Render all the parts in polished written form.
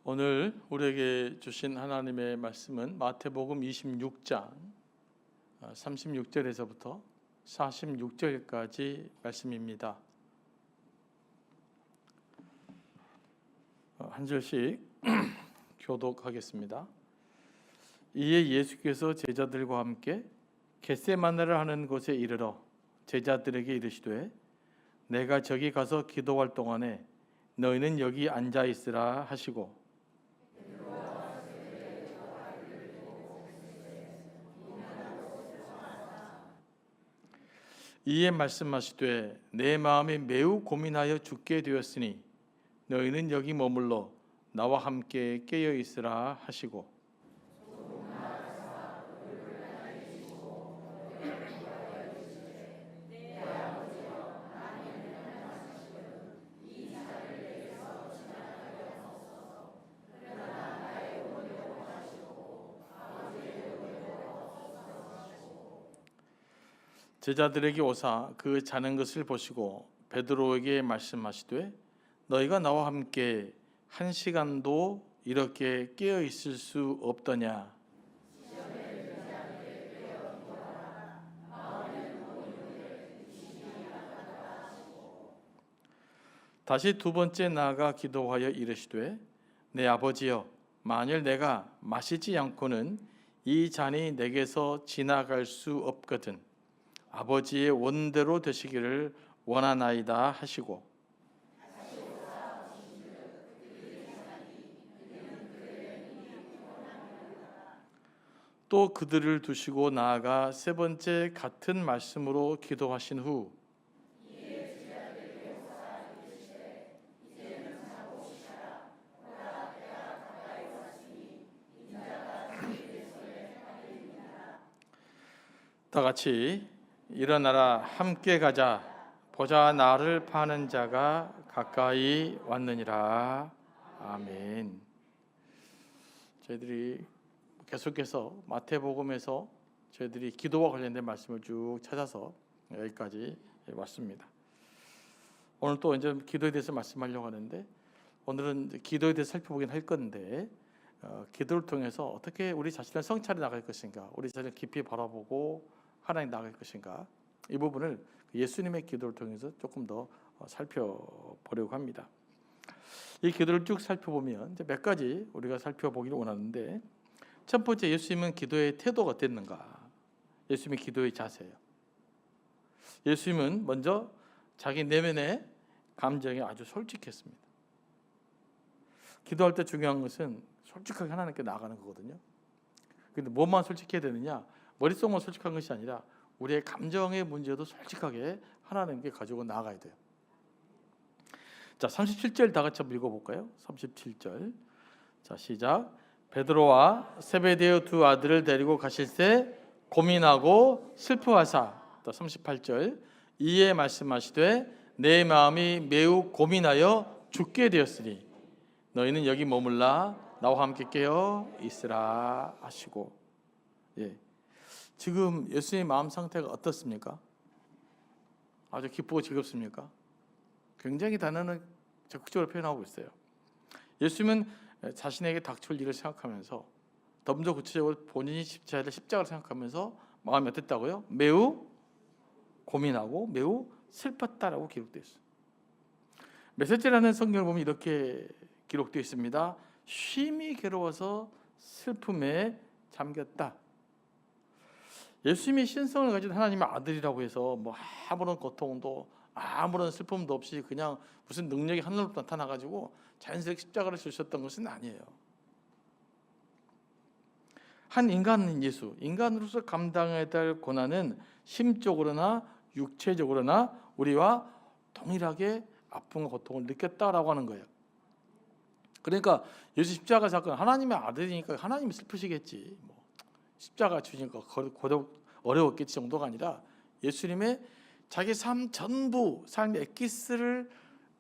오늘 우리에게 주신 하나님의 말씀은 마태복음 26장 36절에서부터 46절까지 말씀입니다. 한 절씩 교독하겠습니다. 이에 예수께서 제자들과 함께 겟세마네를 하는 곳에 이르러 제자들에게 이르시되 내가 저기 가서 기도할 동안에 너희는 여기 앉아 있으라 하시고 이에 말씀하시되 내 마음이 매우 고민하여 죽게 되었으니 너희는 여기 머물러 나와 함께 깨어 있으라 하시고 제자들에게 오사 그 자는 것을 보시고 베드로에게 말씀하시되 너희가 나와 함께 한 시간도 이렇게 깨어 있을 수 없더냐. 다시 두 번째 나아가 기도하여 이르시되 내 아버지여 만일 내가 마시지 않고는 이 잔이 내게서 지나갈 수 없거든 아버지의 원대로 되시기를 원하나이다 하시고 또 그들을 두시고 나아가 세 번째 같은 말씀으로 기도하신 후 다 같이 일어나라 함께 가자 보자 나를 파는 자가 가까이 왔느니라. 아멘. 저희들이 계속해서 마태복음에서 저희들이 기도와 관련된 말씀을 쭉 찾아서 여기까지 왔습니다. 오늘 또 이제 기도에 대해서 말씀하려고 하는데 오늘은 기도에 대해서 살펴보긴 할 건데 기도를 통해서 어떻게 우리 자신을 성찰해 나갈 것인가, 우리 자신을 깊이 바라보고 하나님 나갈 것인가, 이 부분을 예수님의 기도를 통해서 조금 더 살펴보려고 합니다. 이 기도를 쭉 살펴보면 이제 몇 가지 우리가 살펴보기를 원하는데 첫 번째, 예수님은 기도의 태도가 어땠는가? 예수님의 기도의 자세예요. 예수님은 먼저 자기 내면의 감정에 아주 솔직했습니다. 기도할 때 중요한 것은 솔직하게 하나님께 나아가는 거거든요. 그런데 뭐만 솔직해야 되느냐? 머릿속만 솔직한 것이 아니라 우리의 감정의 문제도 솔직하게 하나님께 가지고 나아가야 돼요. 자, 37절 다 같이 한번 읽어볼까요? 37절. 자, 시작. 베드로와 세베대의 두 아들을 데리고 가실새 고민하고 슬퍼하사. 또 38절. 이에 말씀하시되 내 마음이 매우 고민하여 죽게 되었으니 너희는 여기 머물라 나와 함께 깨어 있으라 하시고. 예. 지금 예수님의 마음 상태가 어떻습니까? 아주 기쁘고 즐겁습니까? 굉장히 단어는 적극적으로 표현하고 있어요. 예수님은 자신에게 닥칠 일을 생각하면서 더 구체적으로 본인이 십자가를 생각하면서 마음이 어땠다고요? 매우 고민하고 매우 슬펐다라고 기록되어 있어요. 메시지라는 성경을 보면 이렇게 기록되어 있습니다. 쉼이 괴로워서 슬픔에 잠겼다. 예수님이 신성을 가진 하나님의 아들이라고 해서 뭐 아무런 고통도 아무런 슬픔도 없이 그냥 무슨 능력이 하늘로부터 나타나가지고 자연스럽게 십자가를 주셨던 것은 아니에요. 한 인간인 예수, 인간으로서 감당해야 될 고난은 심적으로나 육체적으로나 우리와 동일하게 아픔과 고통을 느꼈다라고 하는 거예요. 그러니까 예수 십자가 사건, 하나님의 아들이니까 하나님이 슬프시겠지. 뭐 십자가 주니까 어려웠겠지 정도가 아니라 예수님의 자기 삶 전부 삶의 엑기스를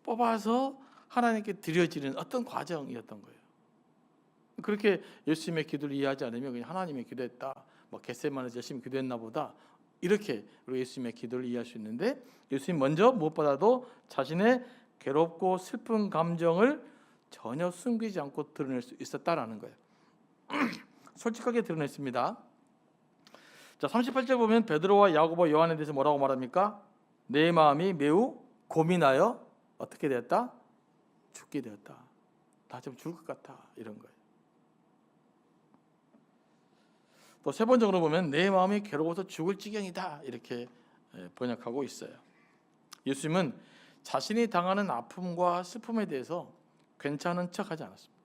뽑아서 하나님께 드려지는 어떤 과정이었던 거예요. 그렇게 예수님의 기도를 이해하지 않으면 그냥 하나님의 기도했다, 뭐 겟세마네에서 열심히 기도했나 보다, 이렇게 우리 예수님의 기도를 이해할 수 있는데 예수님 먼저 무엇보다도 자신의 괴롭고 슬픈 감정을 전혀 숨기지 않고 드러낼 수 있었다라는 거예요. 솔직하게 드러냈습니다. 자, 38절 보면 베드로와 야고보, 요한에 대해서 뭐라고 말합니까? 내 마음이 매우 고민하여 어떻게 되었다? 죽게 되었다. 나 좀 죽을 것 같아. 이런 거예요. 또 세 번째로 보면 내 마음이 괴로워서 죽을 지경이다. 이렇게 번역하고 있어요. 예수님은 자신이 당하는 아픔과 슬픔에 대해서 괜찮은 척하지 않았습니다.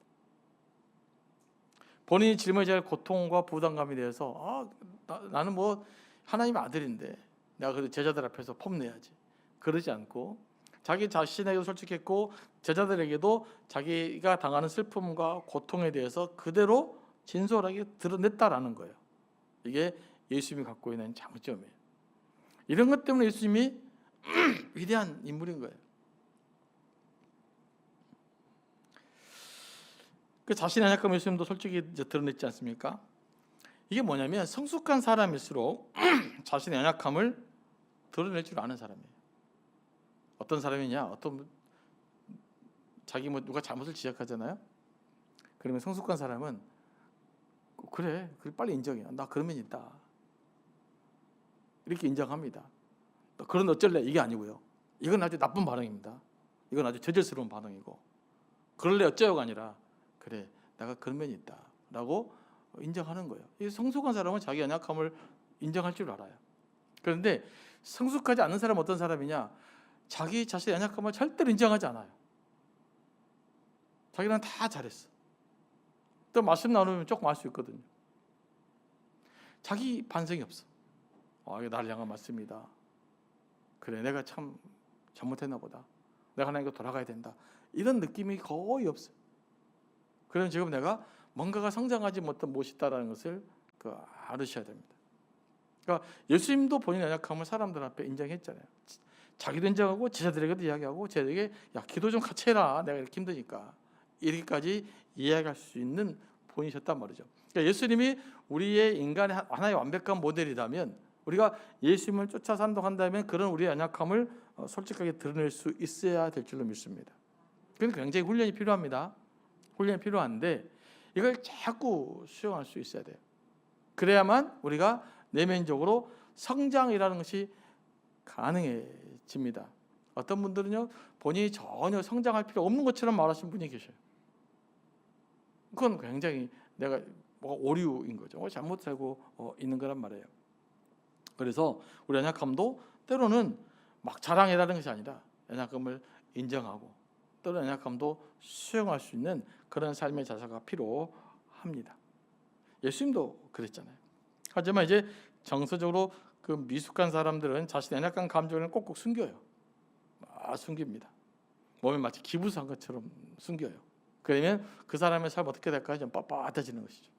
본인이 짊어져야 할 고통과 부담감에 대해서 나는 뭐 하나님의 아들인데 내가 그래도 제자들 앞에서 폼내야지, 그러지 않고 자기 자신에게도 솔직했고 제자들에게도 자기가 당하는 슬픔과 고통에 대해서 그대로 진솔하게 드러냈다라는 거예요. 이게 예수님이 갖고 있는 장점이에요. 이런 것 때문에 예수님이 위대한 인물인 거예요. 그 자신의 연약함을 예수님도 솔직히 드러냈지 않습니까? 이게 뭐냐면 성숙한 사람일수록 자신의 연약함을 드러낼 줄 아는 사람이에요. 어떤 사람이냐? 어떤 자기 뭐 누가 잘못을 지적하잖아요. 그러면 성숙한 사람은 그래 빨리 인정해. 나 그런 면이 있다. 이렇게 인정합니다. 그런데 어쩔래? 이게 아니고요. 이건 아주 나쁜 반응입니다. 이건 아주 저질스러운 반응이고, 그럴래 어쩌요가 아니라 그래 내가 그런 면이 있다 라고 인정하는 거예요. 이 성숙한 사람은 자기 연약함을 인정할 줄 알아요. 그런데 성숙하지 않은 사람은 어떤 사람이냐? 자기 자신의 연약함을 절대로 인정하지 않아요. 자기는 다 잘했어. 또 말씀 나누면 조금 알 수 있거든요. 자기 반성이 없어. 이게 나를 향한 말씀이다. 그래 내가 참 잘못했나 보다. 내가 하나님께 돌아가야 된다. 이런 느낌이 거의 없어요. 그럼 지금 내가 뭔가가 성장하지 못한 무엇이 있다는 것을 알으셔야 됩니다. 그러니까 예수님도 본인의 연약함을 사람들 앞에 인정했잖아요. 자기도 인정하고 제자들에게도 이야기하고 제자들에게 야 기도 좀 같이 해라. 내가 이렇게 힘드니까. 이렇게까지 이야기할 수 있는 분이셨단 말이죠. 그러니까 예수님이 우리의 인간의 하나의 완벽한 모델이라면 우리가 예수님을 쫓아 산다면 그런 우리의 연약함을 솔직하게 드러낼 수 있어야 될 줄로 믿습니다. 그래서 굉장히 훈련이 필요합니다. 훈련이 필요한데 이걸 자꾸 수용할 수 있어야 돼요. 그래야만 우리가 내면적으로 성장이라는 것이 가능해집니다. 어떤 분들은요 본인이 전혀 성장할 필요 없는 것처럼 말하시는 분이 계셔요. 그건 굉장히 내가 오류인 거죠. 잘못 살고 있는 거란 말이에요. 그래서 우리 연약함도 때로는 막 자랑이라는 것이 아니라 연약함을 인정하고 때로는 연약함도 수용할 수 있는 그런 삶의 자세가 필요합니다. 예수님도 그랬잖아요. 하지만 이제 정서적으로 그 미숙한 사람들은 자신의 연약한 감정을 꼭꼭 숨겨요. 숨깁니다. 몸에 마치 기부수한 것처럼 숨겨요. 그러면 그 사람의 삶 어떻게 될까요? 좀 뻣뻣해지는 것이죠.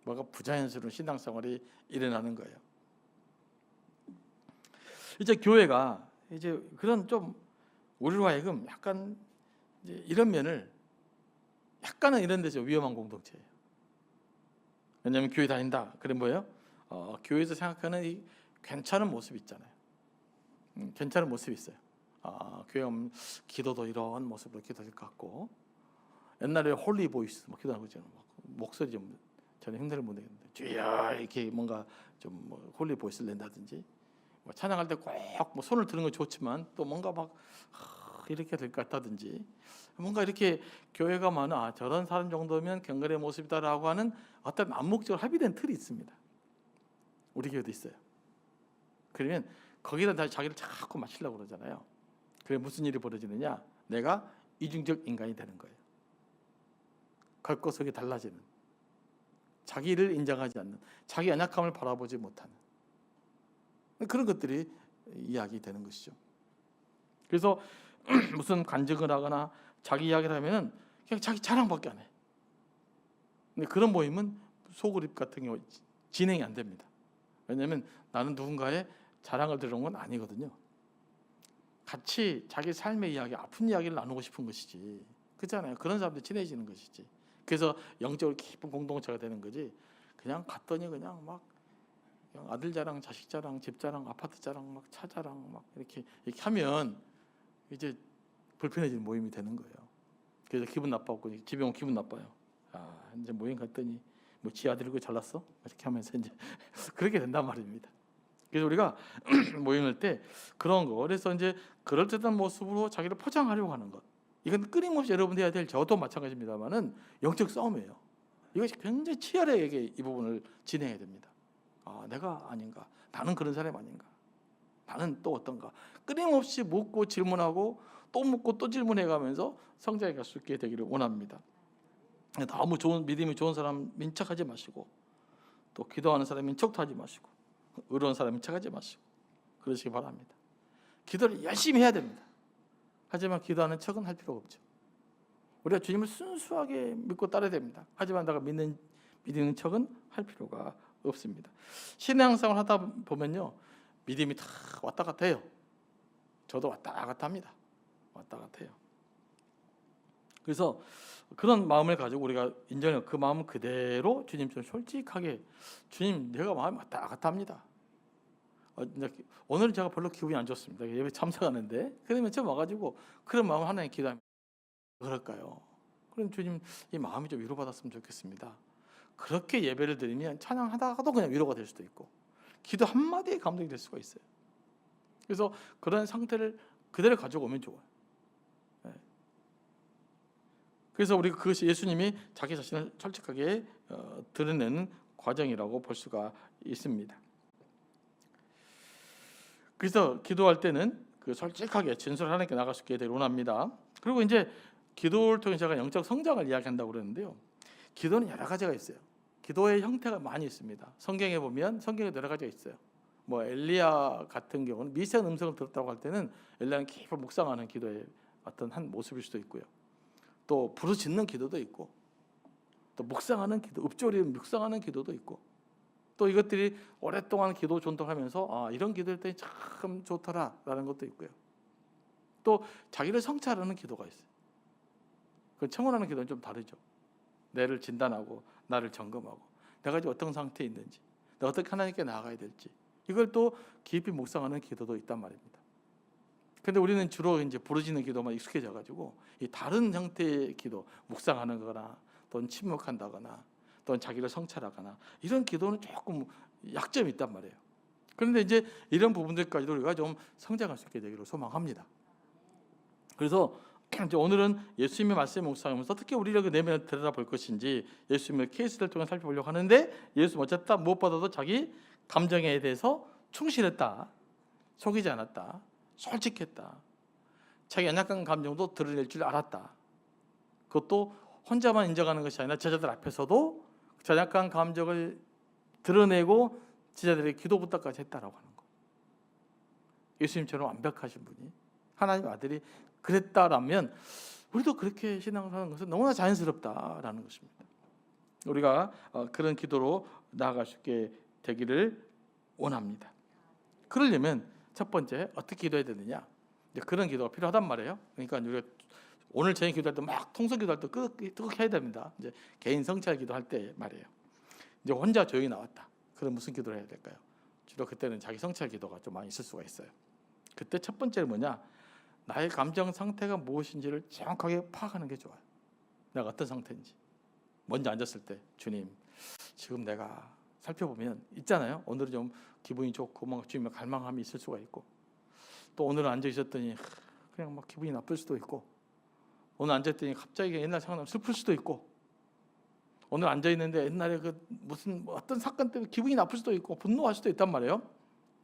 뭔가 부자연스러운 신앙생활이 일어나는 거예요. 이제 교회가 이제 그런 좀 우리로 하여금 약간 이제 이런 면을 약간은 이런 데서 위험한 공동체예요. 왜냐하면 교회 다닌다. 그래 뭐예요? 교회에서 생각하는 이 괜찮은 모습 있잖아요. 괜찮은 모습이 있어요. 교회 오면 기도도 이런 모습으로 기도할 것 같고, 옛날에 홀리 보이스 막 기도하고 있잖아요. 목소리 좀 저는 형들을 못 내겠는데 주여 이렇게 뭔가 좀 홀리 보이스를 낸다든지, 찬양할 때 꼭 뭐 손을 드는 건 좋지만 또 뭔가 막 이렇게 될 것 같다든지, 뭔가 이렇게 교회가 많아 저런 사람 정도면 경건의 모습이다라고 하는 어떤 암묵적으로 합의된 틀이 있습니다. 우리 교회도 있어요. 그러면 거기다 다 자기를 자꾸 맞추려고 그러잖아요. 그래 무슨 일이 벌어지느냐? 내가 이중적 인간이 되는 거예요. 겉과 속이 달라지는, 자기를 인정하지 않는, 자기 연약함을 바라보지 못하는 그런 것들이 이야기되는 것이죠. 그래서 무슨 간증을 하거나 자기 이야기를 하면은 그냥 자기 자랑밖에 안 해. 근데 그런 모임은 소그룹 같은 경우 진행이 안 됩니다. 왜냐하면 나는 누군가의 자랑을 들은 건 아니거든요. 같이 자기 삶의 이야기, 아픈 이야기를 나누고 싶은 것이지. 그렇잖아요. 그런 사람들 친해지는 것이지. 그래서 영적으로 깊은 공동체가 되는 거지. 그냥 갔더니 그냥 막 그냥 아들 자랑, 자식 자랑, 집 자랑, 아파트 자랑, 막 차 자랑 막 이렇게 하면 이제 불편해지는 모임이 되는 거예요. 그래서 기분 나빠갖고 집에 오면 기분 나빠요. 아, 이제 모임 갔더니 뭐 지 아들이 그 잘났어? 이렇게 하면서 이제 그렇게 된단 말입니다. 그래서 우리가 모임할 때 그런 거, 그래서 이제 그럴듯한 모습으로 자기를 포장하려고 하는 것, 이건 끊임없이 여러분들 해야 될, 저도 마찬가지입니다만은 영적 싸움이에요. 이것이 굉장히 치열하게 이 부분을 진행해야 됩니다. 아, 내가 아닌가? 나는 그런 사람이 아닌가? 나는 또 어떤가? 끊임없이 묻고 질문하고 또 묻고 또 질문해가면서 성장해 갈 수 있게 되기를 원합니다. 너무 좋은 믿음이 좋은 사람 민척하지 마시고, 또 기도하는 사람 민척도 하지 마시고, 의로운 사람 민척하지 마시고 그러시기 바랍니다. 기도를 열심히 해야 됩니다. 하지만 기도하는 척은 할 필요가 없죠. 우리가 주님을 순수하게 믿고 따라야 됩니다. 하지만 내가 믿는 척은 할 필요가 없습니다. 신앙생활 하다 보면요, 믿음이 다 왔다 갔다 해요. 저도 왔다 갔다 합니다. 왔다 갔다 해요. 그래서 그런 마음을 가지고 우리가 인정해요. 그 마음 그대로 주님처럼 솔직하게, 주님 내가 마음이 왔다 갔다 합니다. 오늘 제가 별로 기분이 안 좋습니다. 예배 참석하는데 그러면 처음 와가지고 그런 마음 하나님 기도합니다. 그럴까요? 그럼 주님 이 마음이 좀 위로받았으면 좋겠습니다. 그렇게 예배를 드리면 찬양하다가도 그냥 위로가 될 수도 있고, 기도 한마디에 감동이 될 수가 있어요. 그래서 그런 상태를 그대로 가지고 오면 좋아요. 네. 그래서 우리가 그것이 예수님이 자기 자신을 솔직하게 드러내는 과정이라고 볼 수가 있습니다. 그래서 기도할 때는 그 솔직하게 진솔 하나님께 나갈 수 있게 되길 원합니다. 그리고 이제 기도를 통해 제가 영적 성장을 이야기한다고 그러는데요. 기도는 여러 가지가 있어요. 기도의 형태가 많이 있습니다. 성경에 보면 성경에 여러 가지가 있어요. 뭐 엘리야 같은 경우는 미세한 음성을 들었다고 할 때는 엘리야는 깊이 묵상하는 기도의 어떤 한 모습일 수도 있고요. 또 부르짖는 기도도 있고, 또 묵상하는 기도, 읊조리 묵상하는 기도도 있고, 또 이것들이 오랫동안 기도 전통하면서 아, 이런 기도할 때 참 좋더라라는 것도 있고요. 또 자기를 성찰하는 기도가 있어요. 그 청원하는 기도는 좀 다르죠. 내를 진단하고 나를 점검하고 내가 지금 어떤 상태에 있는지, 내가 어떻게 하나님께 나아가야 될지, 이걸 또 깊이 묵상하는 기도도 있단 말입니다. 근데 우리는 주로 이제 부르짖는 기도만 익숙해져 가지고 이 다른 형태의 기도, 묵상하는 거나 또는 침묵한다거나 또는 자기를 성찰하거나 이런 기도는 조금 약점이 있단 말이에요. 그런데 이제 이런 부분들까지도 우리가 좀 성장할 수 있게 되기를 소망합니다. 그래서 이제 오늘은 예수님의 말씀을 묵상하면서 어떻게 우리를 그 내면을 들여다볼 것인지 예수님의 케이스를 통해 살펴보려고 하는데, 예수님 어쨌든 무엇보다도 자기 감정에 대해서 충실했다, 속이지 않았다, 솔직했다, 자기 연약한 감정도 드러낼 줄 알았다. 그것도 혼자만 인정하는 것이 아니라 제자들 앞에서도 연약한 감정을 드러내고 제자들에게 기도 부탁까지 했다라고 하는 거. 예수님처럼 완벽하신 분이, 하나님 아들이 그랬다라면 우리도 그렇게 신앙을 하는 것은 너무나 자연스럽다라는 것입니다. 우리가 그런 기도로 나아갈 수 있게 되기를 원합니다. 그러려면 첫 번째 어떻게 기도해야 되느냐? 이제 그런 기도가 필요하단 말이에요. 그러니까 우리가 오늘 저녁 기도할 때 막 통성 기도할 때 끄덕 해야 됩니다. 이제 개인 성찰 기도할 때 말이에요. 이제 혼자 조용히 나왔다. 그럼 무슨 기도를 해야 될까요? 주로 그때는 자기 성찰 기도가 좀 많이 있을 수가 있어요. 그때 첫 번째는 뭐냐? 나의 감정 상태가 무엇인지를 정확하게 파악하는 게 좋아요. 내가 어떤 상태인지. 먼저 앉았을 때 주님, 지금 내가 살펴보면 있잖아요. 오늘은 좀 기분이 좋고 뭔가 주님의 갈망함이 있을 수가 있고, 또 오늘은 앉아 있었더니 그냥 막 기분이 나쁠 수도 있고, 오늘 앉아 있더니 갑자기 옛날 생각나면 슬플 수도 있고, 오늘 앉아 있는데 옛날에 그 무슨 어떤 사건 때문에 기분이 나쁠 수도 있고 분노할 수도 있단 말이에요.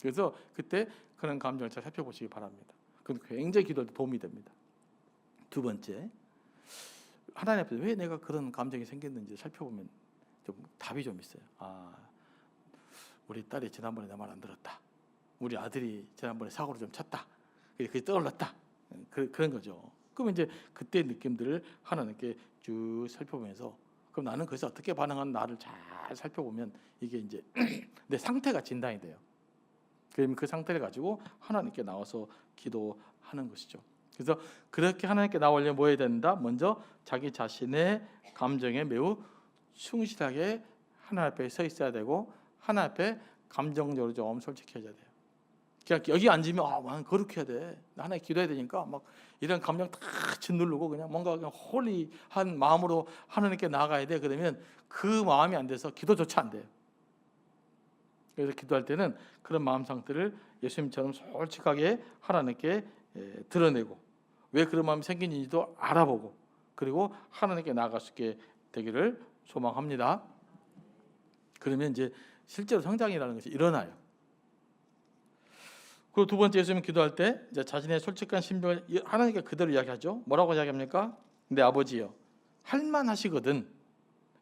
그래서 그때 그런 감정을 잘 살펴보시기 바랍니다. 그건 굉장히 기도할 때 도움이 됩니다. 두 번째, 하나님 앞에서 왜 내가 그런 감정이 생겼는지 살펴보면 좀 답이 좀 있어요. 아, 우리 딸이 지난번에 내 말 안 들었다. 우리 아들이 지난번에 사고를 좀 쳤다. 그게 떠올랐다. 그런 거죠. 그러면 이제 그때 느낌들을 하나님께 쭉 살펴보면서, 그럼 나는 그래서 어떻게 반응하는 나를 잘 살펴보면 이게 이제 내 상태가 진단이 돼요. 그러면 그 상태를 가지고 하나님께 나와서 기도하는 것이죠. 그래서 그렇게 하나님께 나오려면 뭐 해야 된다? 먼저 자기 자신의 감정에 매우 충실하게 하나님 앞에 서 있어야 되고, 하나님 앞에 감정적으로 좀 솔직해져야 돼요. 그냥 여기 앉으면 나는 거룩해야 돼. 나 하나님 기도해야 되니까 막 이런 감정 다 짓누르고 그냥 뭔가 그냥 홀리한 마음으로 하나님께 나아가야 돼. 그러면 그 마음이 안 돼서 기도조차 안 돼요. 그래서 기도할 때는 그런 마음 상태를 예수님처럼 솔직하게 하나님께 드러내고 왜 그런 마음이 생기는지도 알아보고 그리고 하나님께 나아갈 수 있게 되기를 소망합니다. 그러면 이제 실제로 성장이라는 것이 일어나요. 그리고 두 번째, 예수님 기도할 때 이제 자신의 솔직한 심정을 하나님께 그대로 이야기하죠. 뭐라고 이야기합니까? 내 아버지여, 할만하시거든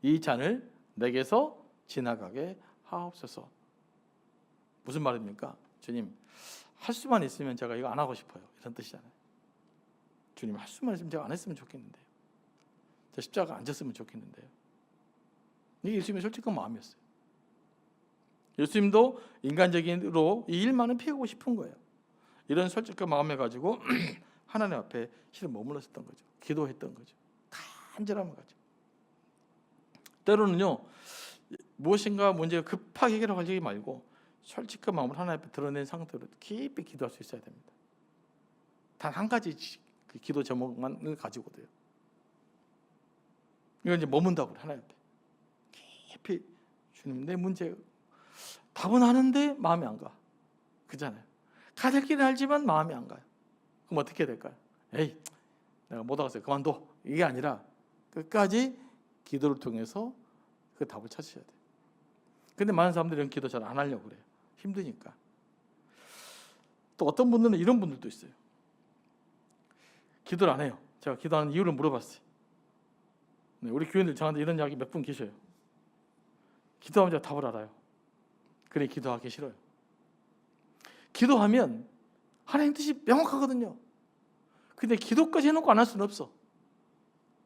이 잔을 내게서 지나가게 하옵소서. 무슨 말입니까? 주님, 할 수만 있으면 제가 이거 안 하고 싶어요. 이런 뜻이잖아요. 주님, 할 수만 있으면 제가 안 했으면 좋겠는데요. 저 십자가 안 졌으면 좋겠는데요. 이게 예수님의 솔직한 마음이었어요. 예수님도 인간적인으로 이 일만은 피하고 싶은 거예요. 이런 솔직한 마음을 가지고 하나님 앞에 실은 머물렀었던 거죠. 기도했던 거죠. 간절함을 가지고. 때로는요, 무엇인가 문제를 급하게 해결하지 말고 솔직한 마음을 하나님 앞에 드러낸 상태로 깊이 기도할 수 있어야 됩니다. 단 한 가지 그 기도 제목만을 가지고도요. 이건 이제 머문다고 그래, 하나님 앞에. 깊이, 주님, 내 문제 답은 아는데 마음이 안 가. 그잖아요. 가야 될 길은 알지만 마음이 안 가요. 그럼 어떻게 해야 될까요? 에이, 내가 못 하겠어요. 그만둬. 이게 아니라 끝까지 기도를 통해서 그 답을 찾으셔야 돼요. 근데 많은 사람들이 이런 기도 잘 안 하려고 그래요. 힘드니까. 또 어떤 분들은 이런 분들도 있어요. 기도를 안 해요. 제가 기도하는 이유를 물어봤어요. 네, 우리 교인들 저한테 이런 이야기 몇 분 계셔요. 기도하면 제가 답을 알아요. 그래, 기도하기 싫어요. 기도하면 하나님 뜻이 명확하거든요. 근데 기도까지 해놓고 안 할 수는 없어.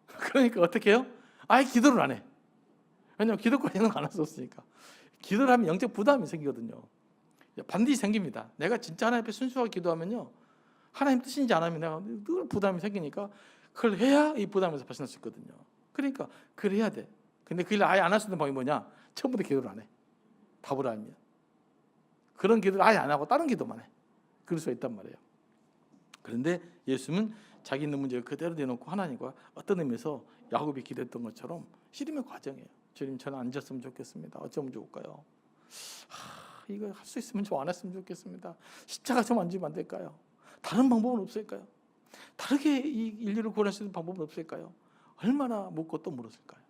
그러니까 어떻게 해요? 아예 기도를 안 해. 왜냐하면 기도까지 해놓고 안 할 수 없으니까. 기도를 하면 영적 부담이 생기거든요. 반드시 생깁니다. 내가 진짜 하나님 앞에 순수하게 기도하면요, 하나님 뜻인지 안 하면 내가 늘 부담이 생기니까 그걸 해야 이 부담에서 벗어날 수 있거든요. 그러니까 그걸 해야 돼. 근데 그 일을 아예 안 할 수 있는 방법이 뭐냐? 처음부터 기도를 안 해. 답을 알면. 그런 기도를 아예 안 하고 다른 기도만 해. 그럴 수가 있단 말이에요. 그런데 예수님은 자기 있는 문제를 그대로 내놓고 하나님과 어떤 의미에서 야곱이 기도했던 것처럼 씨름의 과정이에요. 주님, 저는 앉았으면 좋겠습니다. 어쩌면 좋을까요? 이거 할 수 있으면 좀 안 했으면 좋겠습니다. 십자가 좀 안 지면 안 될까요? 다른 방법은 없을까요? 다르게 이 인류를 구원할 수 있는 방법은 없을까요? 얼마나 묻고 또 물었을까요?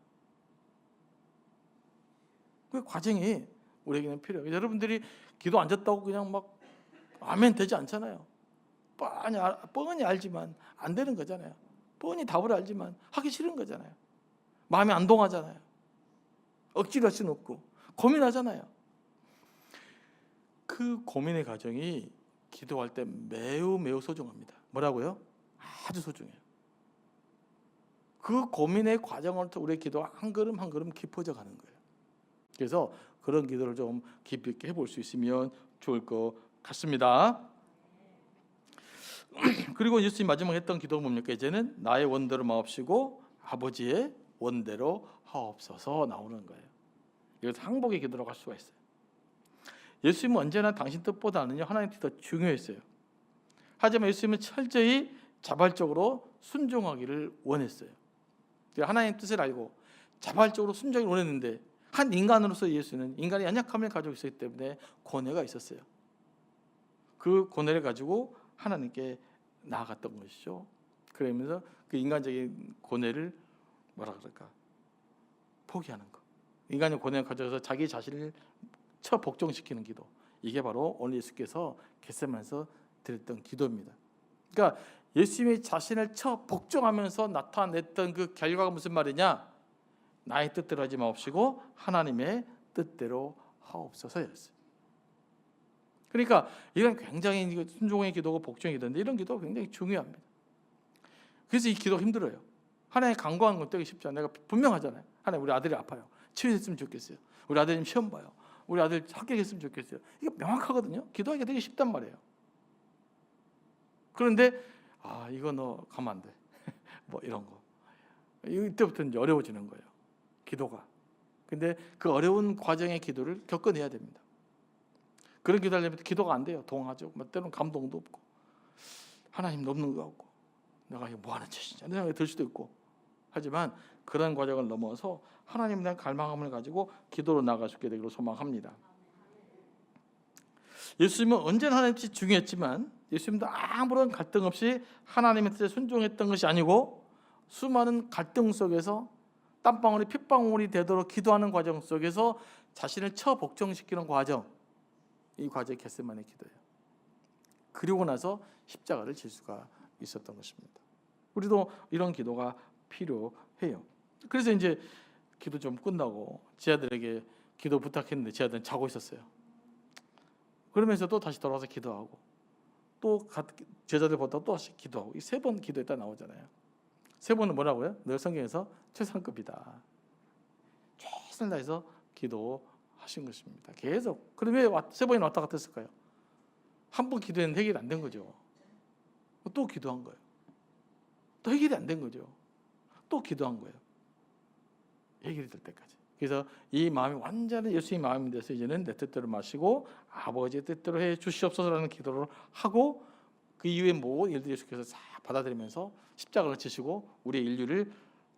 그 과정이 우리에게는 필요해요. 여러분들이 기도 안 졌다고 그냥 막 아멘 되지 않잖아요. 뻔히 알지만 안 되는 거잖아요. 뻔히 답을 알지만 하기 싫은 거잖아요. 마음이 안 동하잖아요. 억지로 할 수는 없고 고민하잖아요. 그 고민의 과정이 기도할 때 매우 매우 소중합니다. 뭐라고요? 아주 소중해요. 그 고민의 과정을 우리의 기도가 한 걸음 한 걸음 깊어져 가는 거예요. 그래서 그런 기도를 좀 깊이 있게 해볼 수 있으면 좋을 것 같습니다. 그리고 예수님 마지막에 했던 기도가 뭡니까? 이제는 나의 원대로 마옵시고 아버지의 원대로 하옵소서 나오는 거예요. 이것을 항복의 기도라고 할 수가 있어요. 예수님은 언제나 당신 뜻보다는요 하나님 뜻이 더 중요했어요. 하지만 예수님은 철저히 자발적으로 순종하기를 원했어요. 하나님 뜻을 알고 자발적으로 순종을 원했는데 한 인간으로서 예수는 인간의 연약함을 가지고 있었기 때문에 고뇌가 있었어요. 그 고뇌를 가지고 하나님께 나아갔던 것이죠. 그러면서 그 인간적인 고뇌를 뭐라 그럴까? 포기하는 것. 인간의 고뇌를 가져서 자기 자신을 처복종시키는 기도. 이게 바로 오늘 예수께서 겟세마네에서 드렸던 기도입니다. 그러니까 예수님이 자신을 처복종하면서 나타냈던 그 결과가 무슨 말이냐? 나의 뜻대로 하지 마옵시고 하나님의 뜻대로 하옵소서였어요. 그러니까 이런 굉장히 순종의 기도고 복종의 기도인데 이런 기도가 굉장히 중요합니다. 그래서 이 기도가 힘들어요. 하나님 간구하는 건 되게 쉽지 않아요. 내가 분명하잖아요. 하나님, 우리 아들이 아파요. 치료했으면 좋겠어요. 우리 아들님 시험 봐요. 우리 아들 합격했으면 좋겠어요. 이게 명확하거든요. 기도하기가 되게 쉽단 말이에요. 그런데 이거 너 가면 안 돼. 뭐 이런 거. 이때부터 이제 어려워지는 거예요. 기도가. 근데 그 어려운 과정의 기도를 겪어내야 됩니다. 그런 기도하려면 기도가 안 돼요. 동하죠. 때로는 감동도 없고 하나님도 없는 것 같고 내가 이거 뭐 하는 짓이냐 이런 생각이 들 수도 있고 하지만 그런 과정을 넘어서 하나님에 대한 갈망함을 가지고 기도로 나아갈 수 있게 되기를 소망합니다. 예수님은 언제나 하나님 뜻이 중요했지만 예수님도 아무런 갈등 없이 하나님의 뜻에 순종했던 것이 아니고 수많은 갈등 속에서 땀방울이 핏방울이 되도록 기도하는 과정 속에서 자신을 처복종시키는 과정, 이 과정이 겟세마네 기도예요. 그리고 나서 십자가를 질 수가 있었던 것입니다. 우리도 이런 기도가 필요해요. 그래서 이제 기도 좀 끝나고 제자들에게 기도 부탁했는데 제자들은 자고 있었어요. 그러면서 또 다시 돌아와서 기도하고 또 제자들 보다 또 다시 기도하고 이 3번 기도했다 나오잖아요. 3번은 뭐라고요? 늘 성경에서 최상급이다. 최선을 다해서 기도하신 것입니다. 계속. 그럼 왜 3번이나 왔다 갔다 했을까요? 한 번 기도했는데 해결이 안 된 거죠. 또 기도한 거예요. 또 해결이 안 된 거죠. 또 기도한 거예요. 해결이 될 때까지. 그래서 이 마음이 완전히 예수의 마음이 돼서 이제는 내 뜻대로 마시고 아버지의 뜻대로 해 주시옵소서라는 기도를 하고 그 이후에 모든 일들 예수께서 다 받아들이면서 십자가를 지시고 우리의 인류를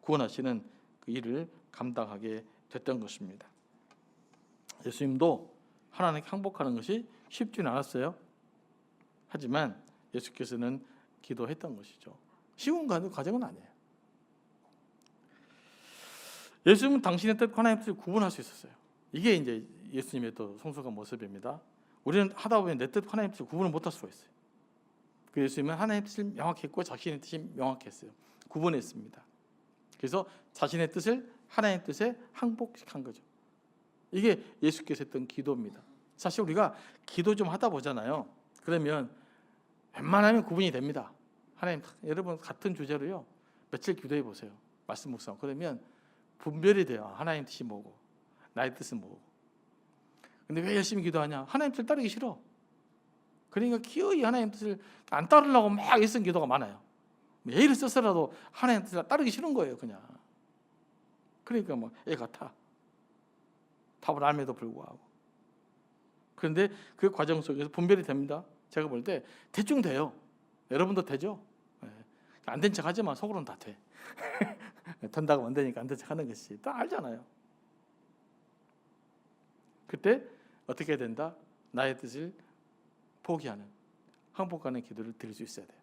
구원하시는 그 일을 감당하게 됐던 것입니다. 예수님도 하나님께 항복하는 것이 쉽지는 않았어요. 하지만 예수께서는 기도했던 것이죠. 쉬운 과정은 아니에요. 예수님은 당신의 뜻과 하나님의 뜻을 구분할 수 있었어요. 이게 이제 예수님의 또 성숙한 모습입니다. 우리는 하다 보면 내 뜻과 하나님의 뜻을 구분을 못할 수가 있어요. 그 예수님은 하나님의 뜻을 명확했고 자신의 뜻이 명확했어요. 구분했습니다. 그래서 자신의 뜻을 하나님의 뜻에 항복한 거죠. 이게 예수께서 했던 기도입니다. 사실 우리가 기도 좀 하다 보잖아요. 그러면 웬만하면 구분이 됩니다. 하나님, 여러분 같은 주제로요 며칠 기도해 보세요. 말씀 묵상. 그러면 분별이 돼요. 하나님 뜻이 뭐고 나의 뜻은 뭐고. 근데 왜 열심히 기도하냐? 하나님 뜻을 따르기 싫어. 그러니까 기어이 하나님 뜻을 안 따르려고 막 애쓴 기도가 많아요. 애를 써서라도 하나님 뜻을 따르기 싫은 거예요. 그냥. 그러니까 뭐 애가 타. 답을 알면도 불구하고. 그런데 그 과정 속에서 분별이 됩니다. 제가 볼 때 대충 돼요. 여러분도 되죠? 안 된 척 하지만 속으로는 다 돼. 된다고 안 되니까 안 된 척 하는 것이 다 알잖아요. 그때 어떻게 된다? 나의 뜻을 포기하는, 항복하는 기도를 드릴 수 있어야 돼요.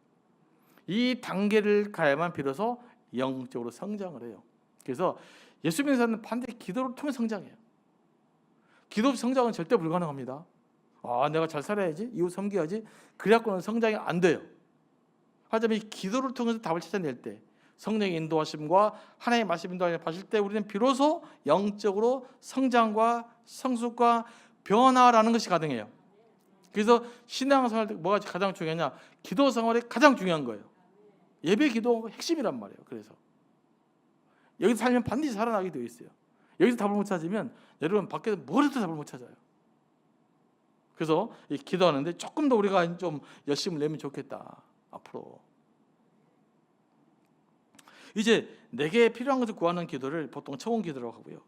이 단계를 가야만 비로소 영적으로 성장을 해요. 그래서 예수 믿는 사람은 반드시 기도를 통해 성장해요. 기도 없이 성장은 절대 불가능합니다. 내가 잘 살아야지, 이웃 섬겨야지, 그래갖고는 성장이 안 돼요. 하지만 이 기도를 통해서 답을 찾아낼 때 성령의 인도하심과 하나님의 말씀 인도하심을 받을 때 우리는 비로소 영적으로 성장과 성숙과 변화라는 것이 가능해요. 그래서 신앙생활 때 뭐가 가장 중요하냐? 기도 생활이 가장 중요한 거예요. 예배 기도가 핵심이란 말이에요. 그래서 여기서 살면 반드시 살아나게 되어 있어요. 여기서 답을 못 찾으면 여러분 밖에서 뭘 해도 답을 못 찾아요. 그래서 이 기도하는데 조금 더 우리가 좀 열심을 내면 좋겠다. 앞으로 이제 내게 필요한 것을 구하는 기도를 보통 청원 기도라고 하고요.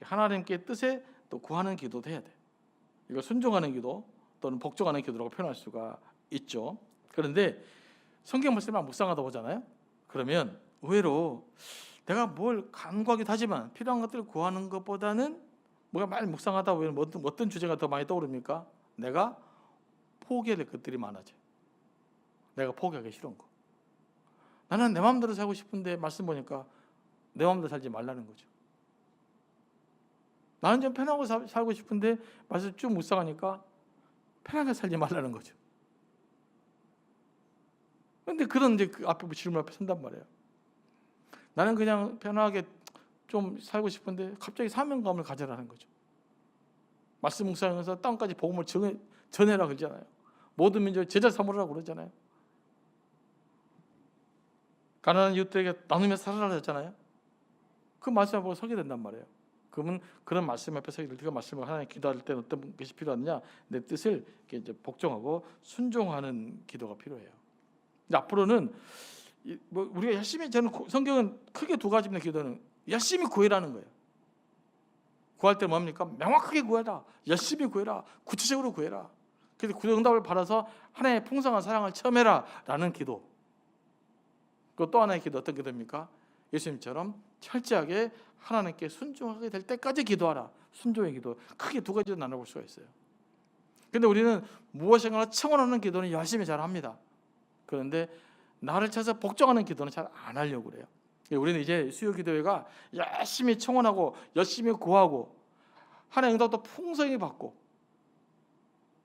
하나님께 뜻에 또 구하는 기도도 해야 돼. 이거 순종하는 기도 또는 복종하는 기도라고 표현할 수가 있죠. 그런데 성경 말씀을 묵상하다 보잖아요. 그러면 의외로 내가 뭘 간구하기도 하지만 필요한 것들을 구하는 것보다는 뭐가 많이 묵상하다 보면 어떤 주제가 더 많이 떠오릅니까? 내가 포기해야 될 것들이 많아져요. 내가 포기하기 싫은 거. 나는 내 마음대로 살고 싶은데 말씀 보니까 내 마음대로 살지 말라는 거죠. 나는 좀 편하고 살고 싶은데 말씀 쭉 묵상하니까 편하게 살지 말라는 거죠. 그런데 그런 이제 그 앞에 질문 앞에 선단 말이에요. 나는 그냥 편하게 좀 살고 싶은데 갑자기 사명감을 가져라는 거죠. 말씀 묵상하면서 땅까지 복음을 전해라 그러잖아요. 모든 민족을 제자 삼으라고 그러잖아요. 가난한 이웃들에게 나누며 살아라 그랬잖아요. 그 말씀 앞에 서게 된단 말이에요. 그러면 그런 말씀 앞에 서게 될 때, 그 말씀을 하나님 기도할 때 어떤 것이 필요하느냐? 내 뜻을 이제 복종하고 순종하는 기도가 필요해요. 근데 앞으로는 우리가 열심히, 저는 성경은 크게 2가지입니다. 기도는 열심히 구해라는 거예요. 구할 때 뭡니까? 명확하게 구해라. 열심히 구해라. 구체적으로 구해라. 그래서 그 응답을 받아서 하나님의 풍성한 사랑을 체험해라 라는 기도. 그 또 하나의 기도 어떤 기도입니까? 예수님처럼 철저하게 하나님께 순종하게 될 때까지 기도하라. 순종의 기도. 크게 두 가지로 나눠볼 수가 있어요. 근데 우리는 무엇인가 청원하는 기도는 열심히 잘 합니다. 그런데 나를 찾아서 복종하는 기도는 잘 안 하려고 그래요. 우리는 이제 수요 기도회가 열심히 청원하고 열심히 구하고 하나님의 응답도 풍성히 받고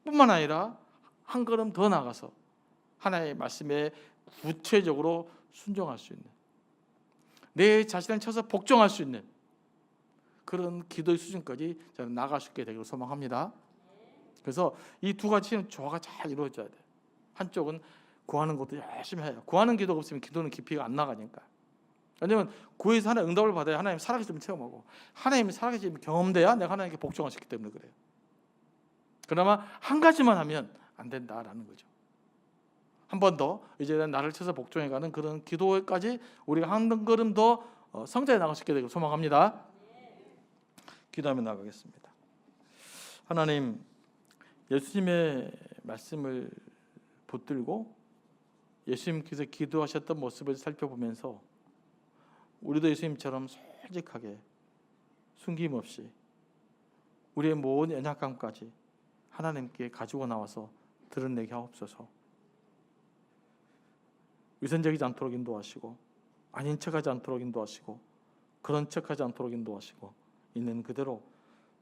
뿐만 아니라 한 걸음 더 나가서 하나님의 말씀에 구체적으로 순종할 수 있는, 내 자신을 쳐서 복종할 수 있는 그런 기도의 수준까지 저는 나갈 수 있게 되기를 소망합니다. 그래서 이 두 가지는 조화가 잘 이루어져야 돼요. 한쪽은 구하는 것도 열심히 해요. 구하는 기도가 없으면 기도는 깊이가 안 나가니까. 왜냐하면 구해서 하나님 응답을 받아야 하나님 살아계심을 체험하고 하나님이 살아계심을 경험돼야 내가 하나님께 복종할 수 있기 때문에 그래요. 그나마 한 가지만 하면 안 된다라는 거죠. 한 번 더 이제 나를 쳐서 복종해가는 그런 기도까지 우리가 한 걸음 더 성장해 나갈 수 있게 되길 소망합니다. 기도하며 나가겠습니다. 하나님, 예수님의 말씀을 붙들고 예수님께서 기도하셨던 모습을 살펴보면서 우리도 예수님처럼 솔직하게 숨김없이 우리의 모든 연약함까지 하나님께 가지고 나와서 드러내게 하옵소서. 위선적이지 않도록 인도하시고 아닌 척하지 않도록 인도하시고 그런 척하지 않도록 인도하시고 있는 그대로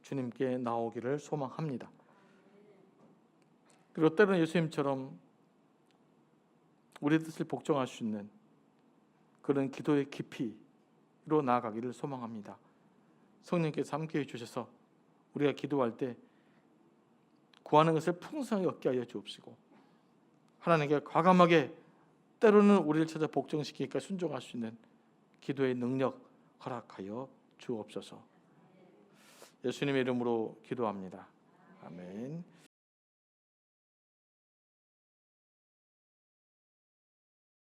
주님께 나오기를 소망합니다. 그리고 때로는 예수님처럼 우리의 뜻을 복종할 수 있는 그런 기도의 깊이로 나아가기를 소망합니다. 성령께서 함께해 주셔서 우리가 기도할 때 구하는 것을 풍성히 얻게 하여 주옵시고 하나님께 과감하게 때로는 우리를 찾아 복종시키니까 순종할 수 있는 기도의 능력 허락하여 주옵소서. 예수님의 이름으로 기도합니다. 아멘.